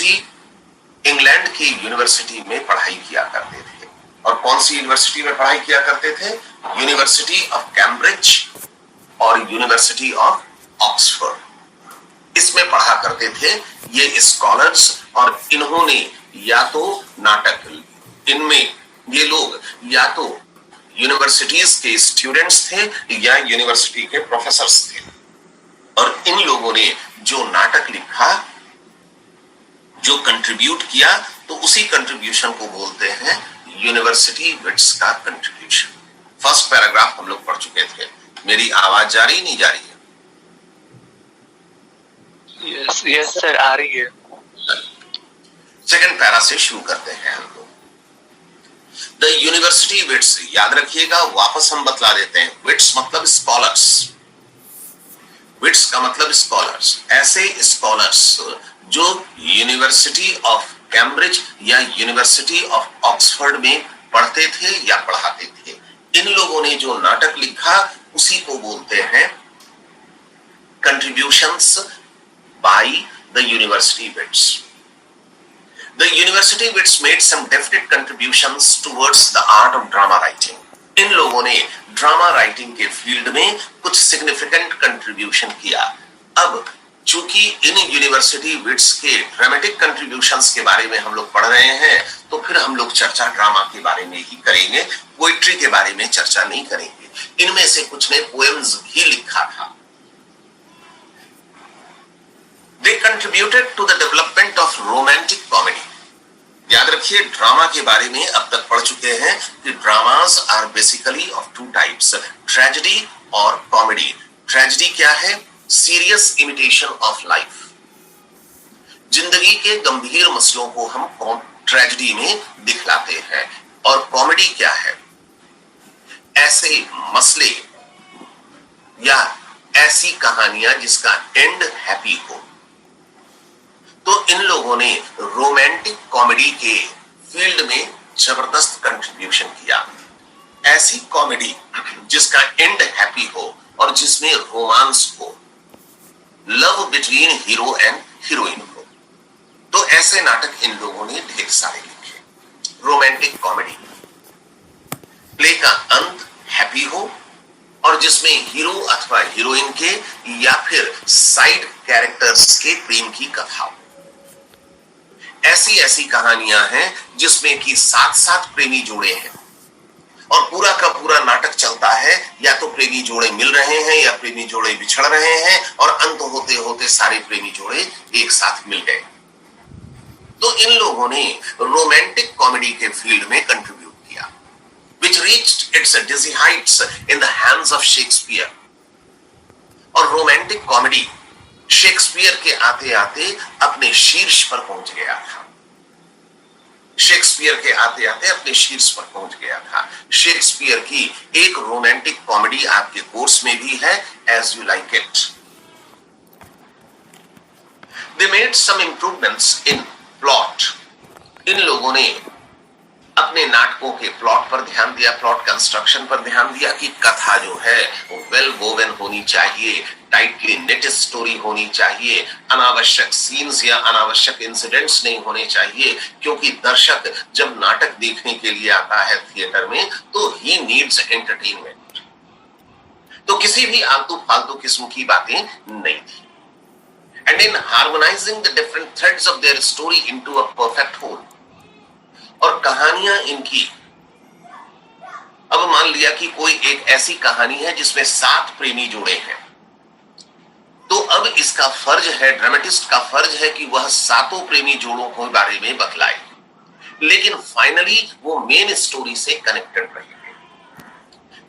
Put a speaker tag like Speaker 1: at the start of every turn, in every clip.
Speaker 1: भी इंग्लैंड की यूनिवर्सिटी में पढ़ाई किया करते थे। और कौन सी यूनिवर्सिटी में पढ़ाई किया करते थे? यूनिवर्सिटी ऑफ कैम्ब्रिज और यूनिवर्सिटी ऑफ ऑक्सफोर्ड, इसमें पढ़ा करते थे ये स्कॉलर्स। और इन्होंने या तो नाटक, इनमें ये लोग या तो यूनिवर्सिटीज के स्टूडेंट्स थे या यूनिवर्सिटी के प्रोफेसर्स थे। और इन लोगों ने जो नाटक लिखा, जो कंट्रीब्यूट किया, तो उसी कंट्रीब्यूशन को बोलते हैं यूनिवर्सिटी विट्स का कंट्रीब्यूशन। फर्स्ट पैराग्राफ हम लोग पढ़ चुके थे। मेरी आवाज जा रही नहीं जा रही है?
Speaker 2: यस सर, आ रही है।
Speaker 1: सेकंड पैरा से शुरू करते हैं हम लोग। द यूनिवर्सिटी विट्स, याद रखिएगा, वापस हम बतला देते हैं, विट्स मतलब स्कॉलर्स, विट्स का मतलब स्कॉलर्स, ऐसे स्कॉलर्स जो यूनिवर्सिटी ऑफ कैम्ब्रिज या यूनिवर्सिटी ऑफ ऑक्सफोर्ड में पढ़ते थे या पढ़ाते थे। इन लोगों ने जो नाटक लिखा उसी को बोलते हैं contributions by the university wits. The university wits made some definite contributions towards the art of drama writing. इन लोगों ने ड्रामा राइटिंग के फील्ड में कुछ सिग्निफिकेंट कंट्रीब्यूशन किया। अब चूंकि इन यूनिवर्सिटी विट्स के ड्रामेटिक कंट्रीब्यूशंस के बारे में हम लोग पढ़ रहे हैं, तो फिर हम लोग चर्चा ड्रामा के बारे में ही करेंगे, पोएट्री के बारे में चर्चा नहीं करेंगे। इनमें से कुछ ने पोएम्स भी लिखा था। They contributed to the development of romantic comedy. याद रखिए, ड्रामा के बारे में अब तक पढ़ चुके हैं कि dramas are basically of two types, tragedy और कॉमेडी। ट्रेजेडी क्या है? Serious imitation of life. जिंदगी के गंभीर मसलों को हम ट्रेजेडी में दिखलाते हैं। और कॉमेडी क्या है? ऐसे मसले या ऐसी कहानियां जिसका एंड हैप्पी हो। तो इन लोगों ने रोमांटिक कॉमेडी के फील्ड में जबरदस्त कंट्रीब्यूशन किया। ऐसी कॉमेडी जिसका एंड हैप्पी हो और जिसमें रोमांस हो, love between hero and heroine हो। तो ऐसे नाटक इन लोगों ने ढेर सारे लिखे। रोमांटिक कॉमेडी, प्ले का अंत हैप्पी हो और जिसमें हीरो अथवा हीरोइन के या फिर साइड कैरेक्टर्स के प्रेम की कथा हो। ऐसी ऐसी कहानियां हैं जिसमें कि साथ साथ प्रेमी जोड़े हैं और पूरा का पूरा नाटक चलता है, या तो प्रेमी जोड़े मिल रहे हैं या प्रेमी जोड़े बिछड़ रहे हैं और अंत होते होते सारे प्रेमी जोड़े एक साथ मिल गए। तो इन लोगों ने रोमांटिक कॉमेडी के फील्ड में कंट्रीब्यूट किया, which reached its dizzy heights in the hands of Shakespeare। और रोमांटिक कॉमेडी शेक्सपियर के आते आते अपने शीर्ष पर पहुंच गया था। शेक्सपियर के आते आते अपने शीर्ष पर पहुंच गया था। शेक्सपियर की एक रोमांटिक कॉमेडी आपके कोर्स में भी है, as you like it. They made some improvements in plot. इन लोगों ने अपने नाटकों के प्लॉट पर ध्यान दिया, प्लॉट कंस्ट्रक्शन पर ध्यान दिया कि कथा जो है वो वेल वोवन होनी चाहिए, टाइटली नेट स्टोरी होनी चाहिए, अनावश्यक सीन्स या अनावश्यक इंसिडेंट्स नहीं होने चाहिए। क्योंकि दर्शक जब नाटक देखने के लिए आता है थिएटर में, तो ही नीड्स एंटरटेनमेंट। तो किसी भी आलतू फालतू किस्म की बातें नहीं थी। And in harmonising the different threads of their story into a perfect whole. और कहानियां इनकी, अब मान लिया कि कोई एक ऐसी कहानी है जिसमें 7 प्रेमी जोड़े हैं, तो अब इसका फर्ज है, ड्रामेटिस्ट का फर्ज है कि वह 7 प्रेमी जोड़ों के बारे में बतलाए, लेकिन फाइनली वो मेन स्टोरी से कनेक्टेड रहेंगे।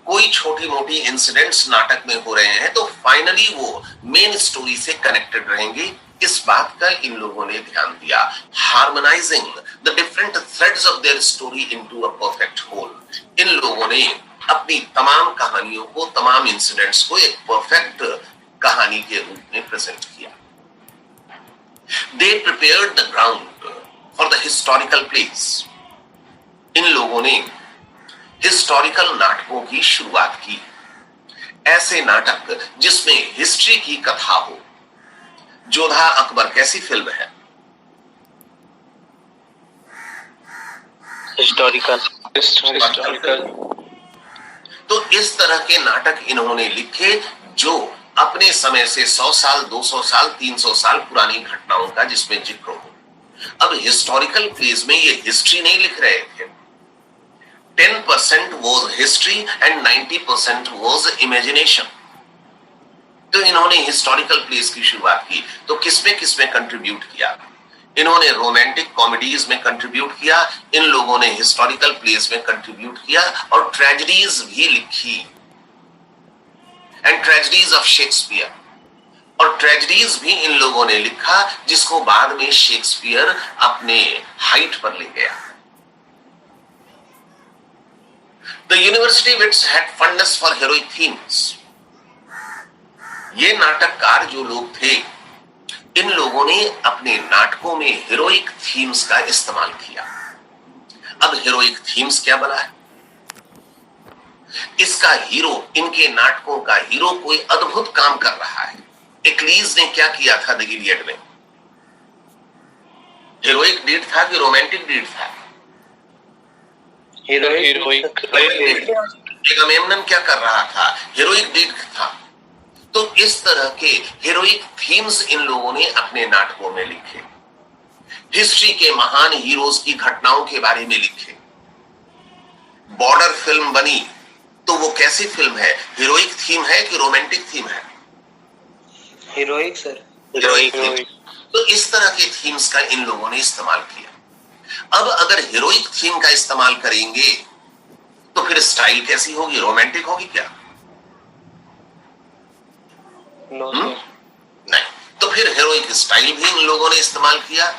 Speaker 1: कोई छोटी मोटी इंसिडेंट्स नाटक में हो रहे हैं तो फाइनली वो मेन स्टोरी से कनेक्टेड रहेंगे। इस बात का इन लोगों ने ध्यान दिया। Harmonising the different threads of their story into a perfect whole. इन लोगों ने अपनी तमाम कहानियों को, तमाम इंसिडेंट्स को एक परफेक्ट कहानी के रूप में प्रेजेंट किया। They prepared the ground for the historical plays. इन लोगों ने हिस्टोरिकल नाटकों की शुरुआत की। ऐसे नाटक जिसमें हिस्ट्री की कथा हो। जोधा अकबर कैसी फिल्म है?
Speaker 2: हिस्टोरिकल।
Speaker 1: तो इस तरह के नाटक इन्होंने लिखे जो अपने समय से 100 साल, 200 साल, 300 साल पुरानी घटनाओं का जिसमें जिक्र हो। अब हिस्टोरिकल प्लेस में ये हिस्ट्री नहीं लिख रहे थे। 10% was history and 90% was imagination। तो इन्होंने हिस्टोरिकल प्लेस की शुरुआत की। तो किसमें कंट्रीब्यूट किया? इन्होंने रोमांटिक कॉमेडीज में कंट्रीब्यूट किया, इन लोगों ने हिस्टोरिकल प्लेस में कंट्रीब्यूट किया और ट्रेजेडीज भी लिखी, एंड ट्रेजेडीज ऑफ शेक्सपियर। और ट्रेजेडीज भी इन लोगों ने लिखा जिसको बाद में शेक्सपियर अपने हाइट पर ले गया। The university wits had fondness for heroic themes। ये नाटककार जो लोग थे, इन लोगों ने अपने नाटकों में हीरोइक थीम्स का इस्तेमाल किया। अब हीरोइक थीम्स क्या बना है? इसका हीरो, इनके नाटकों का हीरो कोई अद्भुत काम कर रहा है। एक्लीज ने क्या किया था द गिलियड में? हीरोइक डीड था कि रोमांटिक डीड था?
Speaker 2: हीरोइक।
Speaker 1: एगामेम्नन क्या कर रहा था? हीरोइक डीड था। तो इस तरह के हीरोइक थीम्स इन लोगों ने अपने नाटकों में लिखे। हिस्ट्री के महान हीरोज की घटनाओं के बारे में लिखे। बॉर्डर फिल्म बनी तो वो कैसी फिल्म है? हीरोइक थीम है कि रोमांटिक थीम है?
Speaker 3: Heroic sir.
Speaker 1: हीरोइक। तो इस तरह के थीम्स का इन लोगों ने इस्तेमाल किया। अब अगर हीरोइक थीम का इस्तेमाल करेंगे तो फिर स्टाइल कैसी होगी? रोमांटिक होगी क्या? नहीं। तो फिर हीरोइक स्टाइल भी इन लोगों ने इस्तेमाल किया।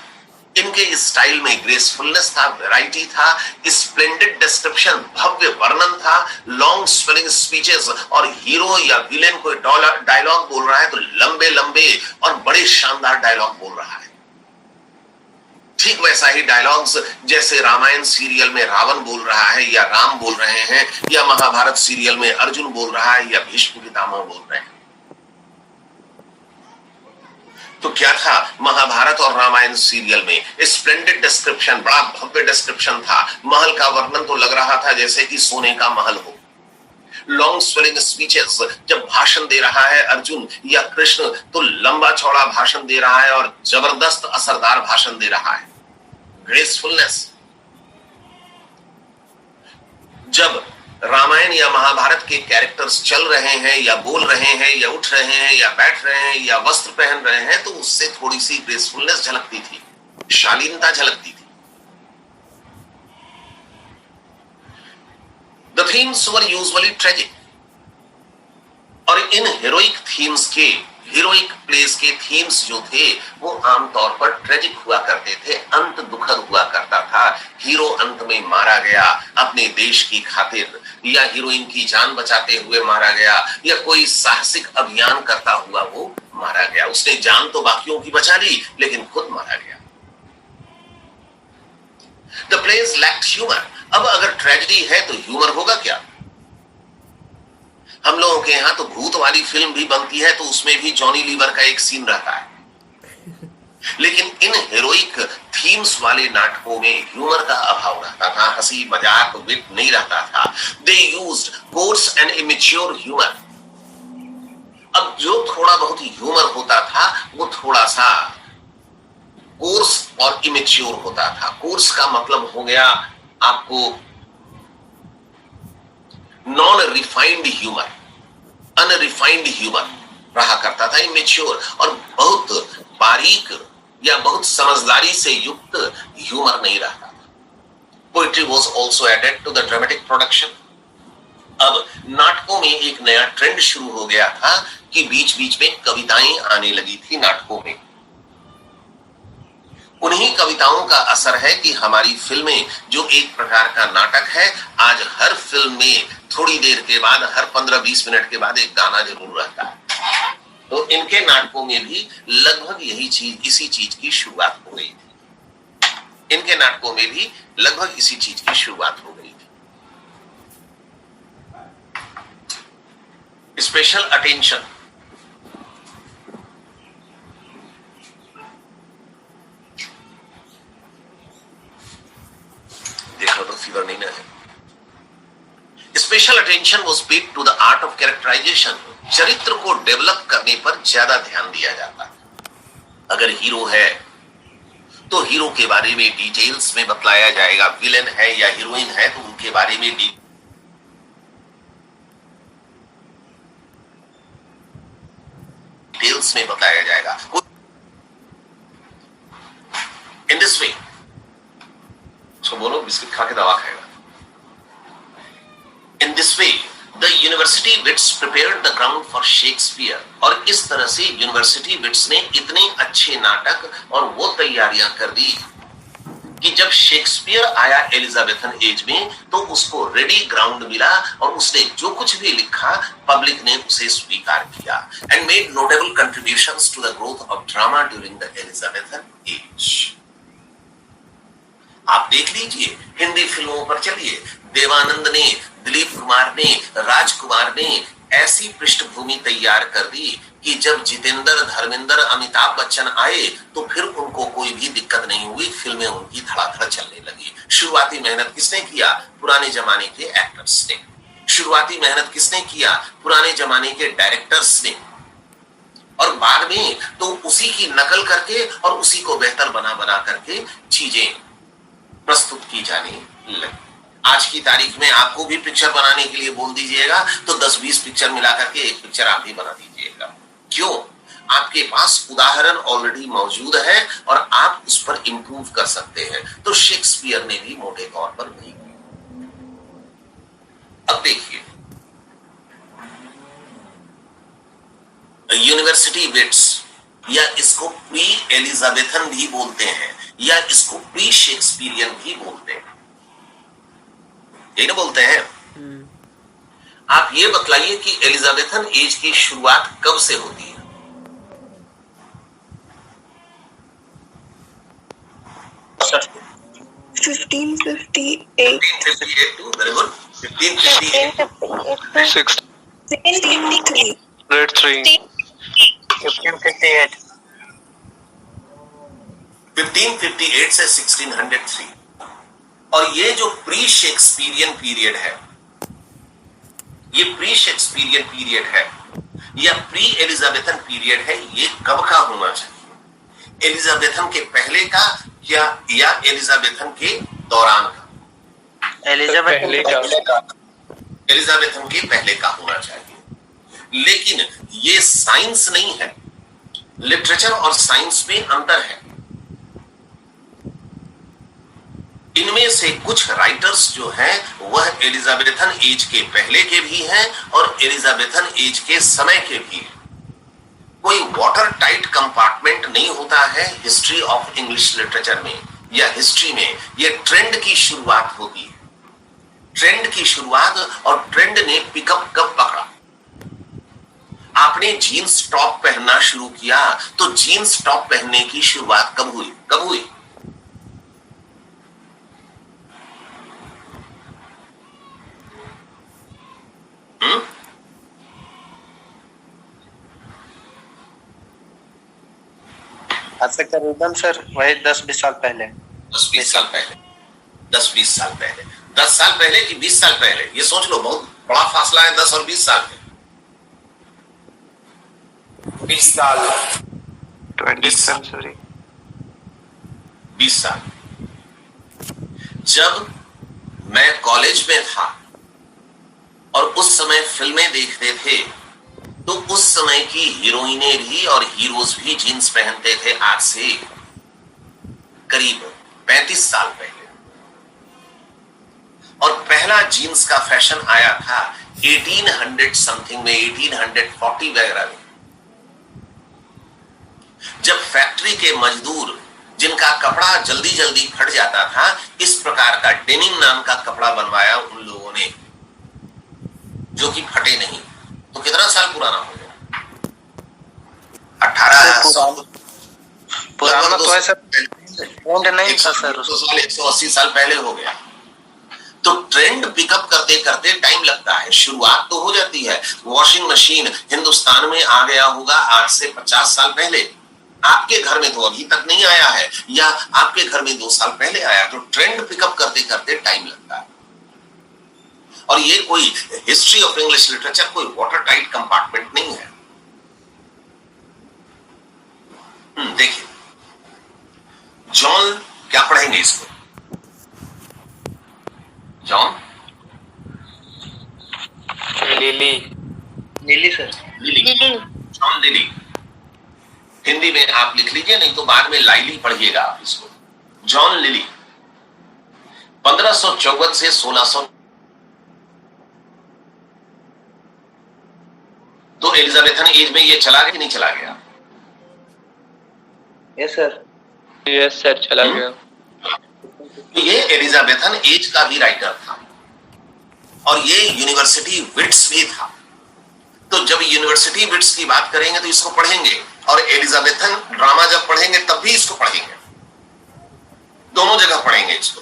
Speaker 1: इनके स्टाइल में ग्रेसफुलनेस था, वैरायटी था, स्प्लेंडेड डिस्क्रिप्शन, भव्य वर्णन था, लॉन्ग स्वेलिंग स्पीचेस, और हीरो या विलेन कोई डायलॉग बोल रहा है तो लंबे लंबे और बड़े शानदार डायलॉग बोल रहा है। ठीक वैसा ही डायलॉग्स जैसे रामायण सीरियल में रावण बोल रहा है या राम बोल रहे हैं, या महाभारत सीरियल में अर्जुन बोल रहा है या भीष्म पितामह बोल रहे हैं। तो क्या था महाभारत और रामायण सीरियल में? स्प्लेंडेड डिस्क्रिप्शन, बड़ा भव्य डिस्क्रिप्शन था। महल का वर्णन तो लग रहा था जैसे कि सोने का महल हो। लॉन्ग स्वेलिंग स्पीचेस, जब भाषण दे रहा है अर्जुन या कृष्ण तो लंबा चौड़ा भाषण दे रहा है और जबरदस्त असरदार भाषण दे रहा है। ग्रेसफुलनेस। जब रामायण या महाभारत के कैरेक्टर्स चल रहे हैं या बोल रहे हैं या उठ रहे हैं या बैठ रहे हैं या वस्त्र पहन रहे हैं तो उससे थोड़ी सी ग्रेसफुलनेस झलकती थी, शालीनता झलकती थी। The themes were usually tragic। और इन हीरोइक थीम्स के, हीरोइक प्लेस के थीम्स जो थे वो आमतौर पर ट्रेजिक हुआ करते थे, अंत दुखद हुआ करता था। हीरो अंत में मारा गया अपने देश की खातिर, या हीरोइन की जान बचाते हुए मारा गया, या कोई साहसिक अभियान करता हुआ वो मारा गया। उसने जान तो बाकियों की बचा ली लेकिन खुद मारा गया। The plays lacked humor। अब अगर ट्रेजेडी है तो ह्यूमर होगा क्या? हम लोगों के यहाँ तो भूत वाली फिल्म भी बनती है तो उसमें भी जॉनी लीवर का एक सीन रहता है, लेकिन इन हीरोइक थीम्स वाले नाटकों में ह्यूमर का अभाव रहता था, हंसी मजाक विट नहीं रहता था। They used course and immature humour. अब जो थोड़ा बहुत ह्यूमर होता था वो थोड़ा सा कोर्स और इमेच्योर होता था। कोर्स का मतलब हो गया आपको non refined humour, unrefined humour रहा करता था। इमेच्योर और बहुत बारीक या बहुत समझदारी से युक्त ह्यूमर नहीं रहता था। Poetry was also added to the dramatic production. अब नाटकों में एक नया ट्रेंड शुरू हो गया था कि बीच बीच में कविताएं आने लगी थी नाटकों में। उन्हीं कविताओं का असर है कि हमारी फिल्में जो एक प्रकार का नाटक है, आज हर फिल्म में थोड़ी देर के बाद, हर 15-20 मिनट के बाद एक गाना जरूर रहता है। तो इनके नाटकों में भी लगभग यही चीज, इसी चीज की शुरुआत हो गई थी। इनके नाटकों में भी लगभग इसी चीज की शुरुआत हो गई थी। Special attention. देखो तो फीवर नहीं है। Special attention was paid to the art of characterisation. चरित्र को डेवलप करने पर ज्यादा ध्यान दिया जाता है। अगर हीरो है तो हीरो के बारे में डिटेल्स में बतलाया जाएगा, विलेन है या हीरोइन है तो उनके बारे में डिटेल्स में बताया जाएगा। इन दिस वे, उसको बोलो बिस्किट खा के दवा खाएगा। In this way the university wits prepared the ground for Shakespeare. और इस तरह से यूनिवर्सिटी विट्स ने इतने अच्छे नाटक और वो तैयारियां कर दी कि जब शेक्सपियर आया एलिजाबेथन एज में तो उसको रेडी ग्राउंड मिला और उसने जो कुछ भी लिखा पब्लिक ने उसे स्वीकार किया and made notable contributions to the growth of drama during the Elizabethan age. आप देख लीजिए, हिंदी फिल्मों पर चलिए, देवानंद ने, दिलीप कुमार ने, राजकुमार ने ऐसी पृष्ठभूमि तैयार कर दी कि जब जितेंद्र, धर्मेंद्र, अमिताभ बच्चन आए तो फिर उनको कोई भी दिक्कत नहीं हुई, फिल्में उनकी धड़ाधड़ चलने लगी। शुरुआती मेहनत किसने किया? पुराने जमाने के एक्टर्स ने। शुरुआती मेहनत किसने किया? पुराने जमाने के डायरेक्टर्स ने। और बाद में तो उसी की नकल करके और उसी को बेहतर बना बना करके चीजें प्रस्तुत की जाने लगी। आज की तारीख में आपको भी पिक्चर बनाने के लिए बोल दीजिएगा तो 10-20 पिक्चर मिला करके एक पिक्चर आप भी बना दीजिएगा। क्यों? आपके पास उदाहरण ऑलरेडी मौजूद है और आप उस पर इंप्रूव कर सकते हैं। तो शेक्सपियर ने भी मोटे तौर पर वही किया। अब देखिए, यूनिवर्सिटी विट्स या इसको प्री एलिजाबेथन भी बोलते हैं या इसको प्री शेक्सपियरियन भी बोलते हैं, यही ना बोलते हैं। आप ये बतलाइए कि एलिजाबेथन एज की शुरुआत कब से होती है?
Speaker 4: Sir 1558
Speaker 1: 1558 very good. 1558
Speaker 2: 16 grade 3
Speaker 3: 1558
Speaker 1: 1558 से 1603। और ये जो प्री शेक्सपियरियन पीरियड है, ये प्री शेक्सपियरियन पीरियड है या प्री एलिजाबेथन पीरियड है, ये कब का होना चाहिए? एलिजाबेथन के पहले का या एलिजाबेथन के दौरान का?
Speaker 3: एलिजाबेथन
Speaker 1: एलिजाबेथन के पहले का होना चाहिए। लेकिन ये साइंस नहीं है, लिटरेचर और साइंस में अंतर है। इनमें से कुछ राइटर्स जो हैं वह एलिजाबेथन एज के पहले के भी हैं और एलिजाबेथन एज के समय के भी हैं। कोई वाटर टाइट कंपार्टमेंट नहीं होता है हिस्ट्री ऑफ इंग्लिश लिटरेचर में या हिस्ट्री में। ये ट्रेंड की शुरुआत होती है, ट्रेंड की शुरुआत। और ट्रेंड ने पिकअप कब पकड़ा? आपने जीन्स टॉप पहनना शुरू किया तो जीन्स टॉप पहनने की शुरुआत कब हुई? कब हुई?
Speaker 3: आज से करीबन सर वही 10-20 साल पहले।
Speaker 1: 10-20 साल पहले। 10-20 साल पहले। 10 साल पहले कि 20 साल पहले? ये सोच लो, बहुत बड़ा फासला है 10 और 20 साल में।
Speaker 3: 20 साल
Speaker 2: 20th century
Speaker 1: 20 साल। जब मैं कॉलेज में था और उस समय फिल्में देखते थे तो उस समय की हीरोइनें भी और हीरोज भी जीन्स पहनते थे आज से करीब 35 साल पहले। और पहला जीन्स का फैशन आया था 1800 समथिंग में, 1840 वगैरह में, जब फैक्ट्री के मजदूर जिनका कपड़ा जल्दी जल्दी फट जाता था, इस प्रकार का डेनिम नाम का कपड़ा बनवाया उन लोगों ने जो कि फटे नहीं। तो कितना साल पुराना हो गया? 1800
Speaker 3: पुराना तो है सर, ट्रेंड नहीं था सर।
Speaker 1: 180 साल पहले हो गया। तो ट्रेंड पिकअप करते करते टाइम लगता है, शुरुआत तो हो जाती है। वॉशिंग मशीन हिंदुस्तान में आ गया होगा आज से 50 साल पहले। आपके घर में तो अभी तक नहीं आया है, या आपके घर में 2 साल पहले आया, तो ट्रेंड पिकअप करते करते टाइम लगता है। और ये कोई हिस्ट्री ऑफ इंग्लिश लिटरेचर कोई वाटर टाइट कंपार्टमेंट नहीं है। देखिए, जॉन क्या पढ़ेंगे इसको? John
Speaker 2: lily.
Speaker 3: Lily sir.
Speaker 1: Lily, John lily. Hindi में आप लिख लीजिए, नहीं तो बाद में लाइली पढ़िएगा आप इसको। जॉन लिली 1554 से 1600। तो एलिजाबेथन एज में ये चला गया कि नहीं चला गया?
Speaker 3: Yes sir.
Speaker 2: यस सर, चला गया।
Speaker 1: ये एलिजाबेथन एज का भी राइटर था, और ये यूनिवर्सिटी विट्स भी था। तो जब यूनिवर्सिटी विट्स की बात करेंगे तो इसको पढ़ेंगे, और एलिजाबेथन ड्रामा जब पढ़ेंगे तब भी इसको पढ़ेंगे, दोनों जगह पढ़ेंगे इसको।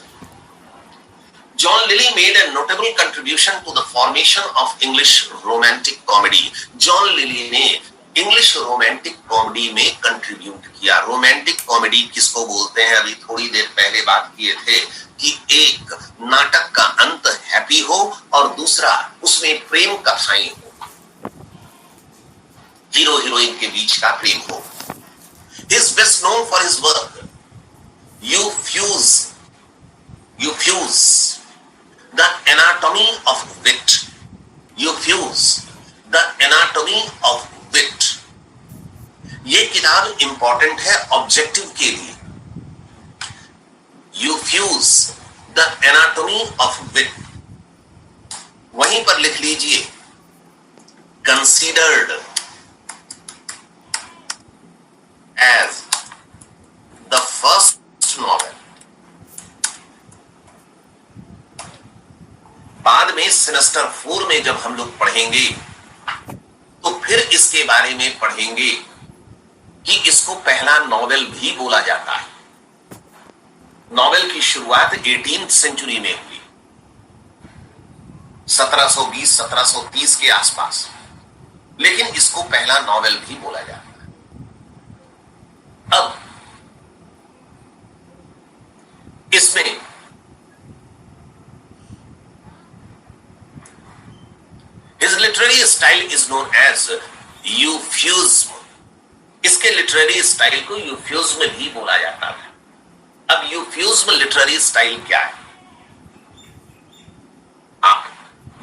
Speaker 1: John Lilly made a notable contribution to the formation of English romantic comedy. John Lilly ने इंग्लिश रोमांटिक कॉमेडी में कंट्रीब्यूट किया। रोमांटिक कॉमेडी किसको बोलते हैं? अभी थोड़ी देर पहले बात किए थे कि एक नाटक का अंत हैप्पी हो और दूसरा उसमें प्रेम कथाएं हो, हीरो हीरोइन के बीच का प्रेम हो। He is best known for his work You Fuse the Anatomy of Wit. You Fuse the Anatomy of Wit. ये किताब इंपॉर्टेंट है ऑब्जेक्टिव के लिए। You Fuse the Anatomy of Wit. वहीं पर लिख लीजिए considered as the first novel. बाद में सेमेस्टर 4 में जब हम लोग पढ़ेंगे तो फिर इसके बारे में पढ़ेंगे कि इसको पहला नॉवेल भी बोला जाता है। नॉवेल की शुरुआत 18th सेंचुरी में हुई, 1720-1730 के आसपास, लेकिन इसको पहला नॉवेल भी बोला जाता है। अब इसमें His literary style is known as euphuism. इसके लिटरेरी स्टाइल को यूफ्यूज्म भी बोला जाता है। अब यूफ्यूज्म लिटरेरी स्टाइल क्या है?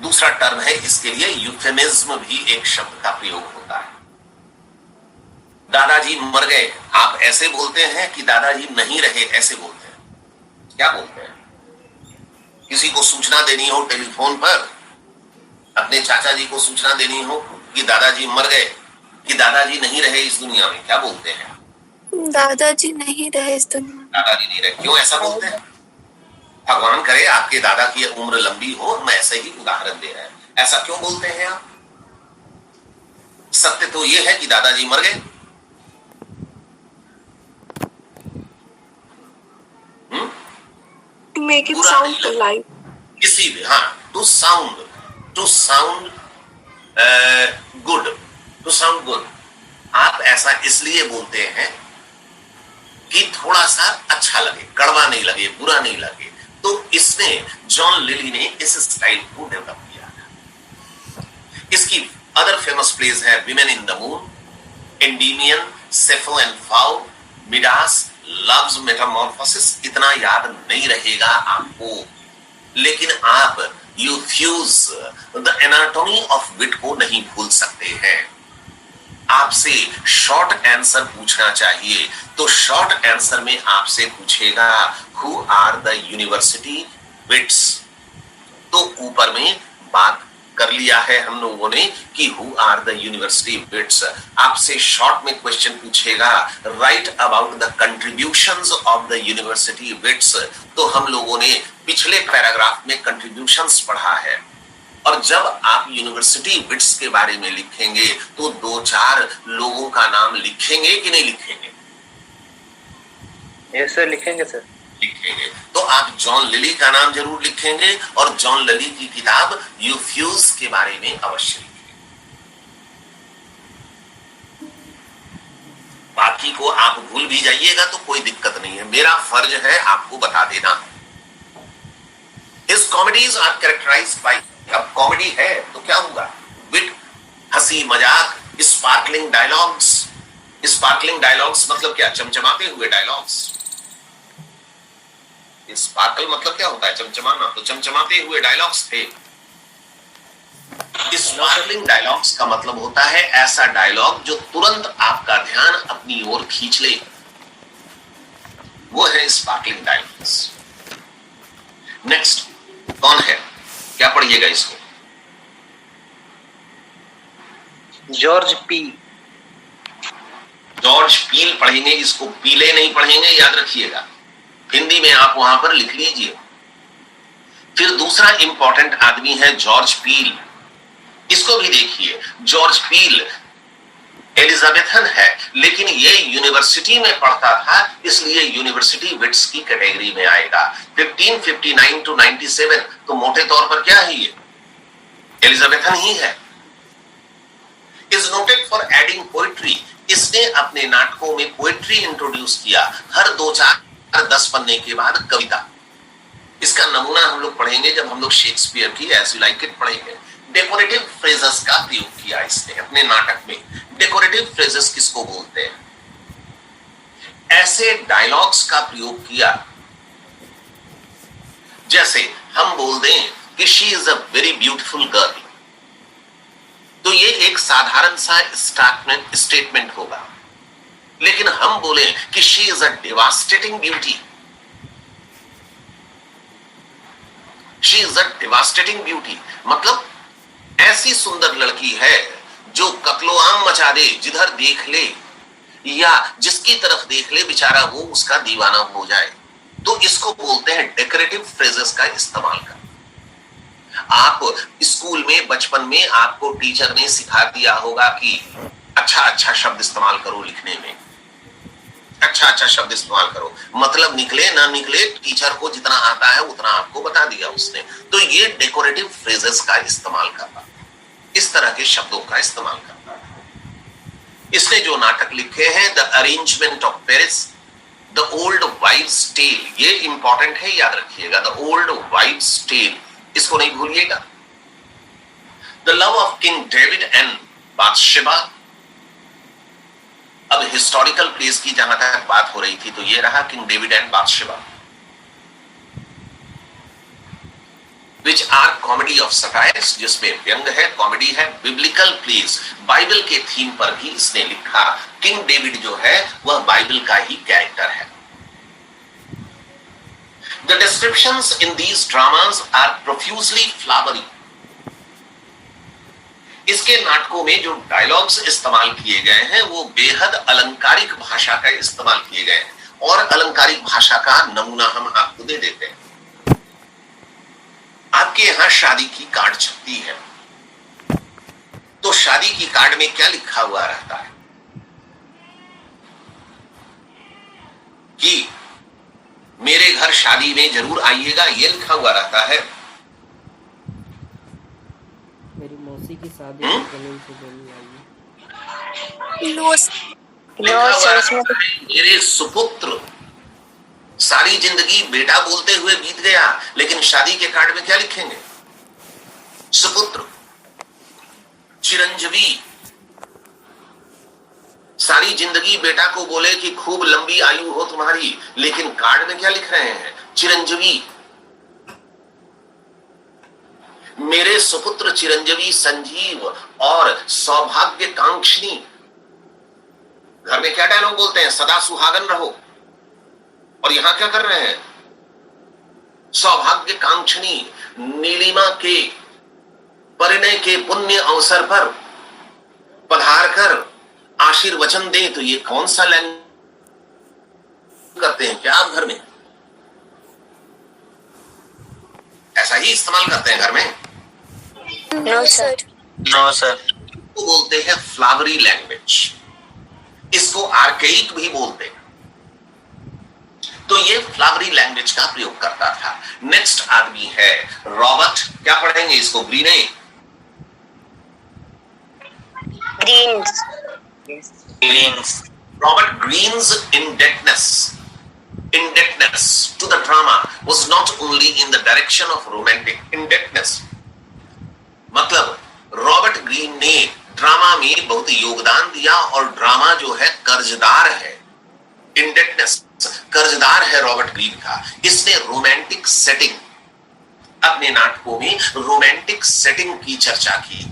Speaker 1: दूसरा टर्म है इसके लिए, यूफेमिज्म भी एक शब्द का प्रयोग होता है। दादाजी मर गए, आप ऐसे बोलते हैं कि दादाजी नहीं रहे, ऐसे बोलते हैं। क्या बोलते हैं? किसी को सूचना देनी हो टेलीफोन पर, अपने चाचा जी को सूचना देनी हो कि दादाजी मर गए, कि दादाजी नहीं रहे इस दुनिया में, क्या बोलते हैं?
Speaker 4: दादाजी नहीं रहे इस दुनिया में।
Speaker 1: दादाजी नहीं रहे, क्यों ऐसा बोलते हैं? भगवान करे आपके दादा की उम्र लंबी हो, मैं ऐसे ही उदाहरण दे रहे हैं, ऐसा क्यों बोलते हैं आप? सत्य तो यह है कि दादाजी मर गए।
Speaker 4: To make it sound polite.
Speaker 1: किसी भी, हाँ, to sound good. आप ऐसा इसलिए बोलते हैं कि थोड़ा सा अच्छा लगे, कड़वा नहीं लगे, बुरा नहीं लगे। तो इसने, जॉन लिली ने इस स्टाइल को डेवलप किया। इसकी अदर फेमस प्लेज है women in the moon, Endymion, Sapho and Phao, Midas, Love's Metamorphosis. इतना याद नहीं रहेगा आपको, लेकिन आप Euphues the anatomy of wit को नहीं भूल सकते हैं। आपसे शॉर्ट आंसर पूछना चाहिए तो शॉर्ट आंसर में आपसे पूछेगा who are the university wits. तो ऊपर में बात कर लिया है हम लोगों ने कि who are the university wits. आपसे शॉर्ट में क्वेश्चन पूछेगा right about the contributions of the university wits. तो हम लोगों ने पिछले पैराग्राफ में कंट्रीब्यूशंस पढ़ा है, और जब आप यूनिवर्सिटी विट्स के बारे में लिखेंगे तो 2-4 लोगों का नाम लिखेंगे कि नहीं लिखेंगे?
Speaker 3: यस सर, लिखेंगे सर।
Speaker 1: लिखेंगे। तो आप जॉन लिली का नाम जरूर लिखेंगे, और जॉन लिली की किताब यूफ्यूज के बारे में अवश्य लिखेंगे। बाकी बाकी को आप भूल भी जाइएगा तो कोई दिक्कत नहीं है, मेरा फर्ज है आपको बता देना। His comedies are characterized by, अब कॉमेडी है तो क्या होगा, विट, हंसी मजाक, स्पार्कलिंग डायलॉग्स। स्पार्कलिंग डायलॉग्स मतलब क्या, चमचमाते हुए डायलॉग्स। स्पार्कल मतलब क्या होता है, चमचमाना, तो चमचमाते हुए डायलॉग्स थे। स्पार्कलिंग डायलॉग्स का मतलब होता है ऐसा डायलॉग जो तुरंत आपका ध्यान अपनी ओर खींच ले, वो है स्पार्कलिंग डायलॉग्स। नेक्स्ट कौन है, क्या पढ़िएगा इसको,
Speaker 3: जॉर्ज पी।
Speaker 1: जॉर्ज पील पढ़ेंगे, इसको पीले नहीं पढ़ेंगे, याद रखिएगा, हिंदी में आप वहां पर लिख लीजिए। फिर दूसरा इंपॉर्टेंट आदमी है जॉर्ज पील, इसको भी देखिए। जॉर्ज पील एलिजाबेथन है, लेकिन ये यूनिवर्सिटी में पढ़ता था, इसलिए यूनिवर्सिटी विट्स की कैटेगरी में आएगा। 1559 to 97, तो मोटे तौर पर क्या है, ये एलिजाबेथन ही है। Is noted for adding poetry, इसने अपने नाटकों में पोएट्री इंट्रोड्यूस किया, हर 2-4-10 पन्ने के बाद कविता। इसका नमूना हम लोग पढ़ेंगे जब हम लोग शेक्सपियर की एज यू लाइक इट पढ़ेंगे। डेकोरेटिव फ्रेजेस का प्रयोग किया इसने अपने नाटक में। डेकोरेटिव फ्रेजेस किसको बोलते हैं, ऐसे डायलॉग्स का प्रयोग किया जैसे हम बोल दें कि she is a very beautiful girl, तो ये एक साधारण सा स्टेटमेंट होगा। लेकिन हम बोले कि she is a devastating beauty, she is a devastating beauty मतलब ऐसी सुंदर लड़की है जो कत्लो आम मचा दे, जिधर देख ले या जिसकी तरफ देख ले बेचारा वो उसका दीवाना हो जाए। तो इसको बोलते हैं डेकोरेटिव फ्रेजेस का इस्तेमाल कर। आप स्कूल में बचपन में आपको टीचर ने सिखा दिया होगा कि अच्छा अच्छा शब्द इस्तेमाल करो लिखने में, अच्छा अच्छा शब्द इस्तेमाल करो, मतलब निकले ना निकले टीचर को जितना आता है उतना आपको बता दिया उसने। तो ये डेकोरेटिव फ्रेजेस का इस्तेमाल करता, इस तरह के शब्दों का इस्तेमाल करता। इसने जो नाटक लिखे हैं, the arrangement of Paris, the old wives tale, ये इंपॉर्टेंट है, याद रखिएगा, द ओल्ड वाइव्स टेल, इसको नहीं भूलिएगा। The love of king David and Bathsheba. अब हिस्टोरिकल प्लेस की जहां तक बात हो रही थी तो ये रहा king David and Bathsheba, which are comedy of satires, जिसमें व्यंग है, कॉमेडी है। बिब्लिकल प्लेस, बाइबल के थीम पर भी इसने लिखा। किंग डेविड जो है वह बाइबल का ही कैरेक्टर है। The descriptions in these dramas are profusely flowery, इसके नाटकों में जो डायलॉग्स इस्तेमाल किए गए हैं वो बेहद अलंकारिक भाषा का इस्तेमाल किए गए हैं, और अलंकारिक भाषा का नमूना हम आपको दे देते हैं। आपके यहां शादी की कार्ड छपती है, तो शादी की कार्ड में क्या लिखा हुआ रहता है कि मेरे घर शादी में जरूर आइएगा, ये लिखा हुआ रहता है।
Speaker 5: मेरी मौसी की शादी में जमीन से जमीन आई।
Speaker 1: लिखा हुआ रहता है, मेरे सुपुत्र, सारी जिंदगी बेटा बोलते हुए बीत गया, लेकिन शादी के कार्ड में क्या लिखेंगे, सुपुत्र, चिरंजीवी। सारी जिंदगी बेटा को बोले कि खूब लंबी आयु हो तुम्हारी, लेकिन कार्ड में क्या लिख रहे हैं, चिरंजीवी। मेरे सुपुत्र चिरंजीवी संजीव और सौभाग्यकांक्षिणी। घर में क्या डायलॉग बोलते हैं, सदा सुहागन रहो, और यहां क्या कर रहे हैं, सौभाग्यकांक्षिणी नीलिमा के परिणय के पुण्य अवसर पर पधार कर आशीर्वचन दें। तो ये कौन सा लैंग्वेज करते हैं क्या आप घर में, ऐसा ही इस्तेमाल करते हैं घर में?
Speaker 4: No sir.
Speaker 3: No sir.
Speaker 1: को बोलते हैं फ्लावरी लैंग्वेज, इसको आर्केइक भी बोलते हैं। तो ये फ्लावरी लैंग्वेज का प्रयोग करता था। नेक्स्ट आदमी है रॉबर्ट, क्या पढ़ेंगे इसको, Greene,
Speaker 6: Greene's.
Speaker 3: Greene's.
Speaker 1: Robert Greene's indebtedness to the drama was not only in the direction of romantic indebtedness. मतलब रॉबर्ट ग्रीन ने ड्रामा में बहुत योगदान दिया और ड्रामा जो है कर्जदार है, इंडेटनेस कर्जदार है रॉबर्ट ग्रीन का। इसने रोमांटिक सेटिंग, अपने नाटकों में रोमांटिक सेटिंग की चर्चा की।